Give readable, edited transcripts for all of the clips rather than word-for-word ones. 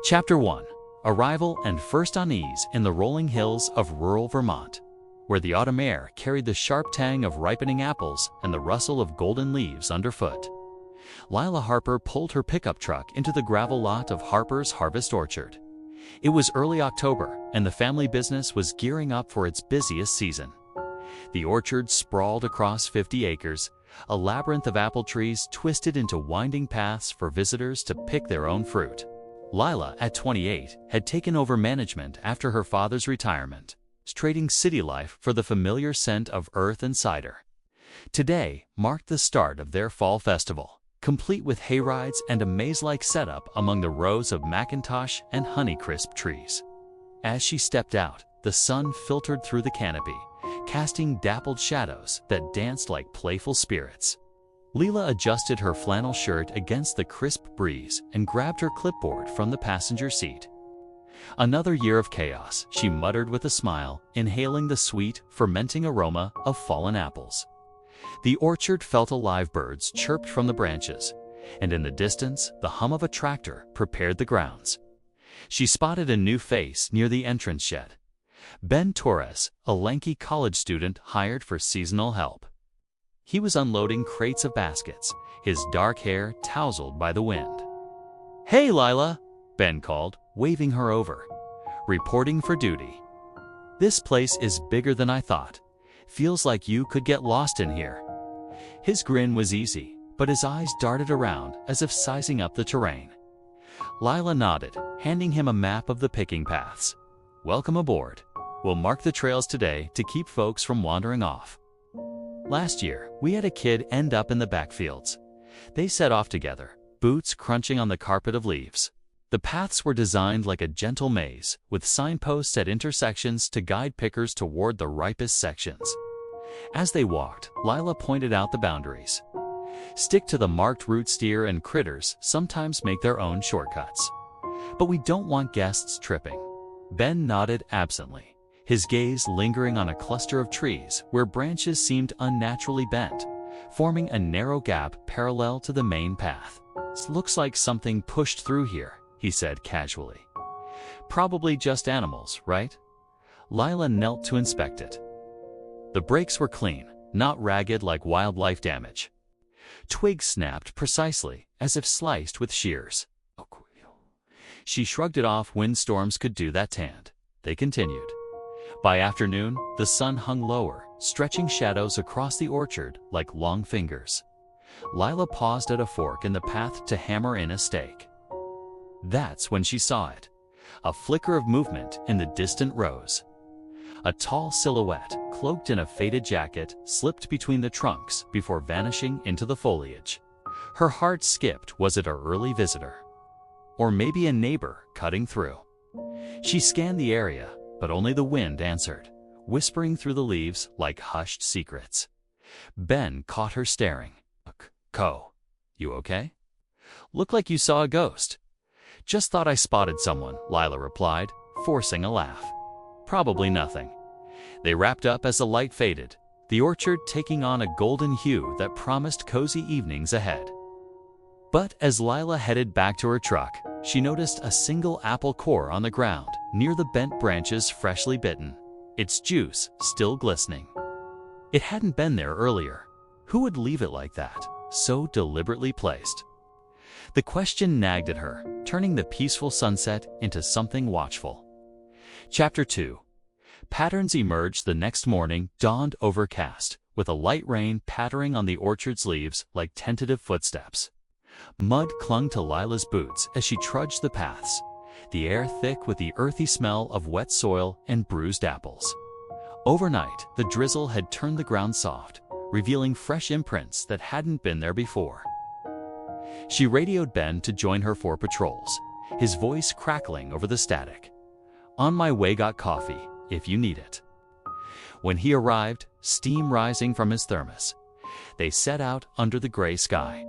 Chapter 1. Arrival and first unease in the rolling hills of rural Vermont, where the autumn air carried the sharp tang of ripening apples and the rustle of golden leaves underfoot. Lila Harper pulled her pickup truck into the gravel lot of Harper's Harvest Orchard. It was early October, and the family business was gearing up for its busiest season. The orchard sprawled across 50 acres, a labyrinth of apple trees twisted into winding paths for visitors to pick their own fruit. Lila, at 28, had taken over management after her father's retirement, trading city life for the familiar scent of earth and cider. Today marked the start of their fall festival, complete with hayrides and a maze-like setup among the rows of McIntosh and Honeycrisp trees. As she stepped out, the sun filtered through the canopy, casting dappled shadows that danced like playful spirits. Lila adjusted her flannel shirt against the crisp breeze and grabbed her clipboard from the passenger seat. Another year of chaos, she muttered with a smile, inhaling the sweet, fermenting aroma of fallen apples. The orchard felt alive. Birds chirped from the branches, and in the distance, the hum of a tractor prepared the grounds. She spotted a new face near the entrance shed. Ben Torres, a lanky college student hired for seasonal help. He was unloading crates of baskets, his dark hair tousled by the wind. "Hey, Lila," Ben called, waving her over. "Reporting for duty. This place is bigger than I thought. Feels like you could get lost in here." His grin was easy, but his eyes darted around as if sizing up the terrain. Lila nodded, handing him a map of the picking paths. "Welcome aboard. We'll mark the trails today to keep folks from wandering off." Last year, we had a kid end up in the backfields. They set off together, boots crunching on the carpet of leaves. The paths were designed like a gentle maze, with signposts at intersections to guide pickers toward the ripest sections. As they walked, Lila pointed out the boundaries. Stick to the marked route. Steer and critters sometimes make their own shortcuts. But we don't want guests tripping. Ben nodded absently, his gaze lingering on a cluster of trees where branches seemed unnaturally bent, forming a narrow gap parallel to the main path. "Looks like something pushed through here," he said casually. "Probably just animals, right?" Lila knelt to inspect it. The breaks were clean, not ragged like wildlife damage. Twigs snapped precisely, as if sliced with shears. She shrugged it off. "Windstorms could do that." They continued. By afternoon, the sun hung lower, stretching shadows across the orchard like long fingers. Lila paused at a fork in the path to hammer in a stake. That's when she saw it. A flicker of movement in the distant rows. A tall silhouette, cloaked in a faded jacket, slipped between the trunks before vanishing into the foliage. Her heart skipped. Was it an early visitor? Or maybe a neighbor cutting through? She scanned the area, but only the wind answered, whispering through the leaves like hushed secrets. Ben caught her staring. "Co, you okay? Look like you saw a ghost." "Just thought I spotted someone," Lila replied, forcing a laugh. "Probably nothing." They wrapped up as the light faded, the orchard taking on a golden hue that promised cozy evenings ahead. But as Lila headed back to her truck, she noticed a single apple core on the ground, near the bent branches, freshly bitten, its juice still glistening. It hadn't been there earlier. Who would leave it like that, so deliberately placed? The question nagged at her, turning the peaceful sunset into something watchful. Chapter 2. Patterns emerged. The next morning dawned overcast, with a light rain pattering on the orchard's leaves like tentative footsteps. Mud clung to Lila's boots as she trudged the paths, the air thick with the earthy smell of wet soil and bruised apples. Overnight, the drizzle had turned the ground soft, revealing fresh imprints that hadn't been there before. She radioed Ben to join her for patrols, his voice crackling over the static. "On my way, got coffee, if you need it." When he arrived, steam rising from his thermos, they set out under the gray sky.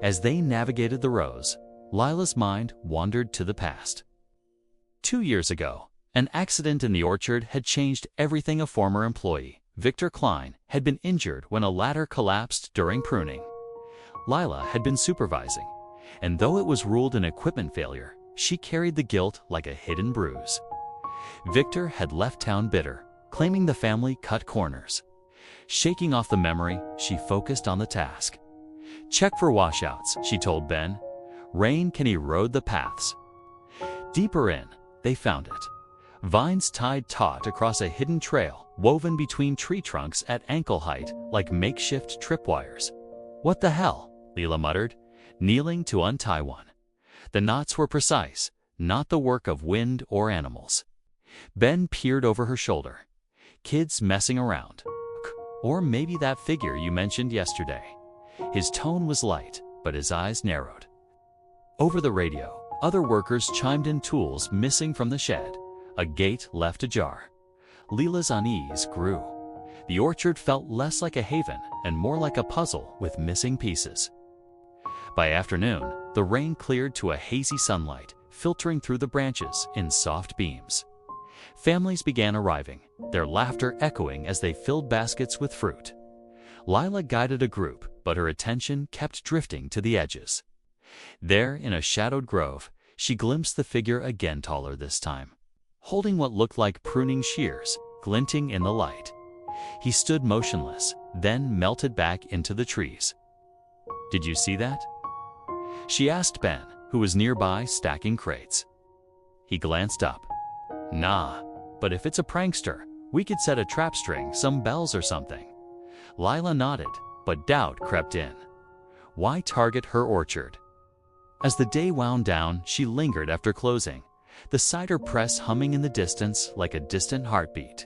As they navigated the rows, Lila's mind wandered to the past. 2 years ago, an accident in the orchard had changed everything. A former employee, Victor Klein, had been injured when a ladder collapsed during pruning. Lila had been supervising, and though it was ruled an equipment failure, she carried the guilt like a hidden bruise. Victor had left town bitter, claiming the family cut corners. Shaking off the memory, she focused on the task. "Check for washouts," she told Ben. "Rain can erode the paths." Deeper in, they found it. Vines tied taut across a hidden trail, woven between tree trunks at ankle height like makeshift tripwires. "What the hell?" Lila muttered, kneeling to untie one. The knots were precise, not the work of wind or animals. Ben peered over her shoulder. "Kids messing around. Or maybe that figure you mentioned yesterday." His tone was light, but his eyes narrowed. Over the radio, other workers chimed in tools missing from the shed. A gate left ajar. Lila's unease grew. The orchard felt less like a haven and more like a puzzle with missing pieces. By afternoon, the rain cleared to a hazy sunlight, filtering through the branches in soft beams. Families began arriving, their laughter echoing as they filled baskets with fruit. Lila guided a group, but her attention kept drifting to the edges. There, in a shadowed grove, she glimpsed the figure again, taller this time, holding what looked like pruning shears, glinting in the light. He stood motionless, then melted back into the trees. "Did you see that?" she asked Ben, who was nearby stacking crates. He glanced up. "Nah, but if it's a prankster, we could set a trap string, some bells or something." Lila nodded, but doubt crept in. Why target her orchard? As the day wound down, she lingered after closing, the cider press humming in the distance like a distant heartbeat.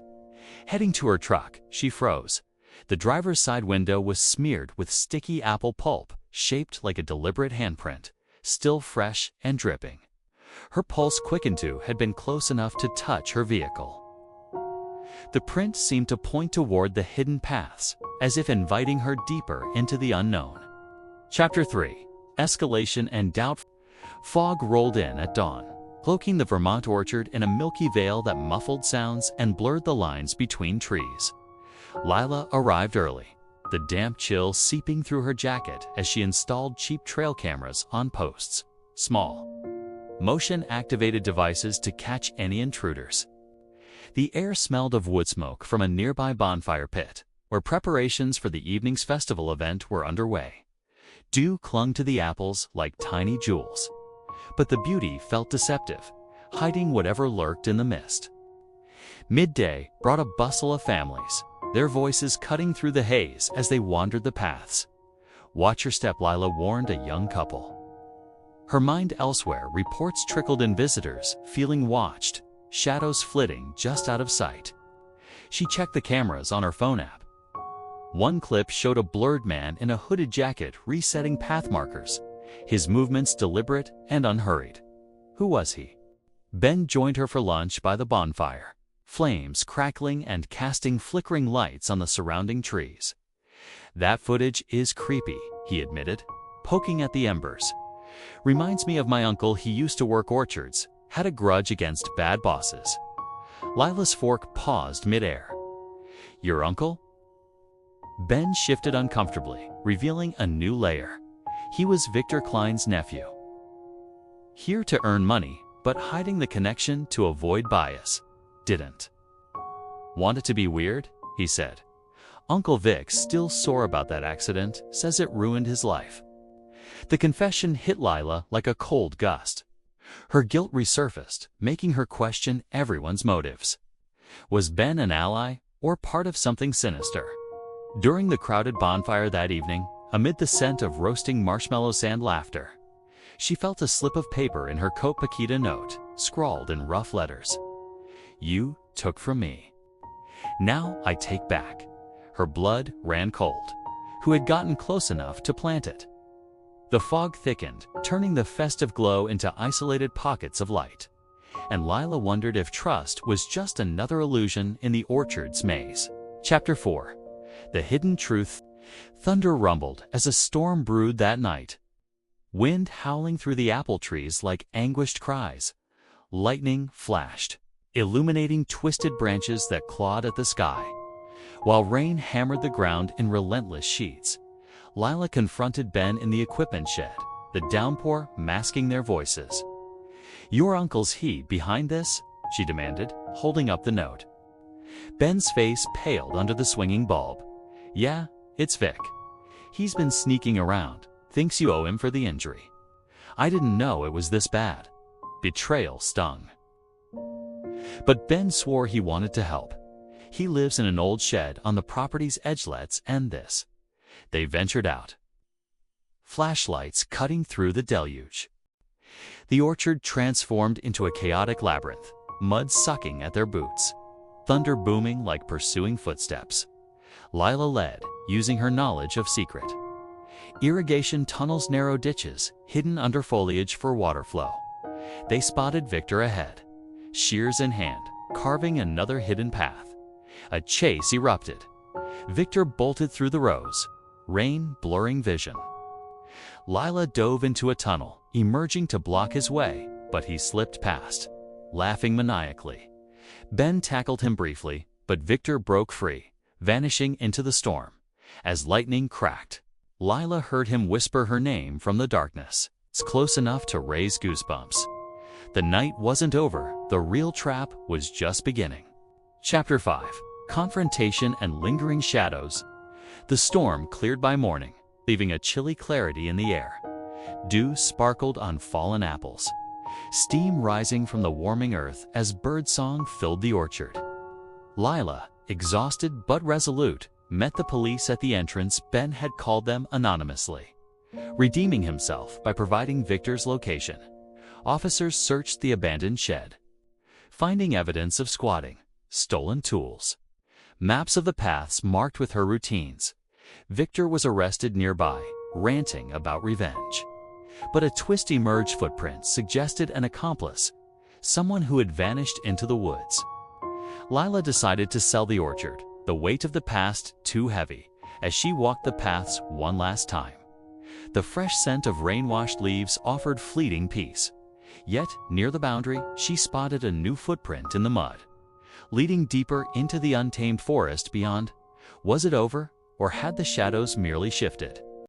Heading to her truck, she froze. The driver's side window was smeared with sticky apple pulp, shaped like a deliberate handprint, still fresh and dripping. Her pulse quickened to had been close enough to touch her vehicle. The print seemed to point toward the hidden paths, as if inviting her deeper into the unknown. Chapter 3. Escalation and Doubt. Fog rolled in at dawn, cloaking the Vermont orchard in a milky veil that muffled sounds and blurred the lines between trees. Lila arrived early, the damp chill seeping through her jacket as she installed cheap trail cameras on posts. Small, motion-activated devices to catch any intruders. The air smelled of wood smoke from a nearby bonfire pit, where preparations for the evening's festival event were underway. Dew clung to the apples like tiny jewels, but the beauty felt deceptive, hiding whatever lurked in the mist. Midday brought a bustle of families, their voices cutting through the haze as they wandered the paths. "Watch your step," Lila warned a young couple. Her mind elsewhere, reports trickled in, visitors feeling watched, shadows flitting just out of sight. She checked the cameras on her phone app. One clip showed a blurred man in a hooded jacket resetting path markers, his movements deliberate and unhurried. Who was he? Ben joined her for lunch by the bonfire, flames crackling and casting flickering lights on the surrounding trees. "That footage is creepy," he admitted, poking at the embers. "Reminds me of my uncle. He used to work orchards, had a grudge against bad bosses." Lila's fork paused midair. "Your uncle?" Ben shifted uncomfortably, revealing a new layer. He was Victor Klein's nephew. Here to earn money, but hiding the connection to avoid bias. Didn't want it to be weird, he said. "Uncle Vic's still sore about that accident, says it ruined his life." The confession hit Lila like a cold gust. Her guilt resurfaced, making her question everyone's motives. Was Ben an ally, or part of something sinister? During the crowded bonfire that evening, amid the scent of roasting marshmallows and laughter, she felt a slip of paper in her coat pocket note, scrawled in rough letters. "You took from me. Now I take back." Her blood ran cold. Who had gotten close enough to plant it? The fog thickened, turning the festive glow into isolated pockets of light. And Lila wondered if trust was just another illusion in the orchard's maze. Chapter 4. The Hidden Truth. Thunder rumbled as a storm brewed that night. Wind howling through the apple trees like anguished cries. Lightning flashed, illuminating twisted branches that clawed at the sky. While rain hammered the ground in relentless sheets, Lila confronted Ben in the equipment shed, the downpour masking their voices. "Your uncle's he behind this?" she demanded, holding up the note. Ben's face paled under the swinging bulb. "Yeah, it's Vic. He's been sneaking around, thinks you owe him for the injury. I didn't know it was this bad." Betrayal stung. But Ben swore he wanted to help. "He lives in an old shed on the property's edgelets and this." They ventured out, flashlights cutting through the deluge. The orchard transformed into a chaotic labyrinth, mud sucking at their boots, thunder booming like pursuing footsteps. Lila led, using her knowledge of secret. Irrigation tunnels, narrow ditches, hidden under foliage for water flow. They spotted Victor ahead, shears in hand, carving another hidden path. A chase erupted. Victor bolted through the rows, rain blurring vision. Lila dove into a tunnel, emerging to block his way, but he slipped past, laughing maniacally. Ben tackled him briefly, but Victor broke free, vanishing into the storm. As lightning cracked, Lila heard him whisper her name from the darkness. It's close enough to raise goosebumps. The night wasn't over, the real trap was just beginning. Chapter 5. Confrontation and Lingering Shadows. The storm cleared by morning, leaving a chilly clarity in the air. Dew sparkled on fallen apples, steam rising from the warming earth as birdsong filled the orchard. Lila, exhausted but resolute, met the police at the entrance Ben had called them anonymously. Redeeming himself by providing Victor's location, officers searched the abandoned shed, finding evidence of squatting, stolen tools, maps of the paths marked with her routines. Victor was arrested nearby, ranting about revenge. But a twist emerged footprint suggested an accomplice, someone who had vanished into the woods. Lila decided to sell the orchard, the weight of the past too heavy, as she walked the paths one last time. The fresh scent of rain-washed leaves offered fleeting peace. Yet, near the boundary, she spotted a new footprint in the mud, leading deeper into the untamed forest beyond. Was it over, or had the shadows merely shifted?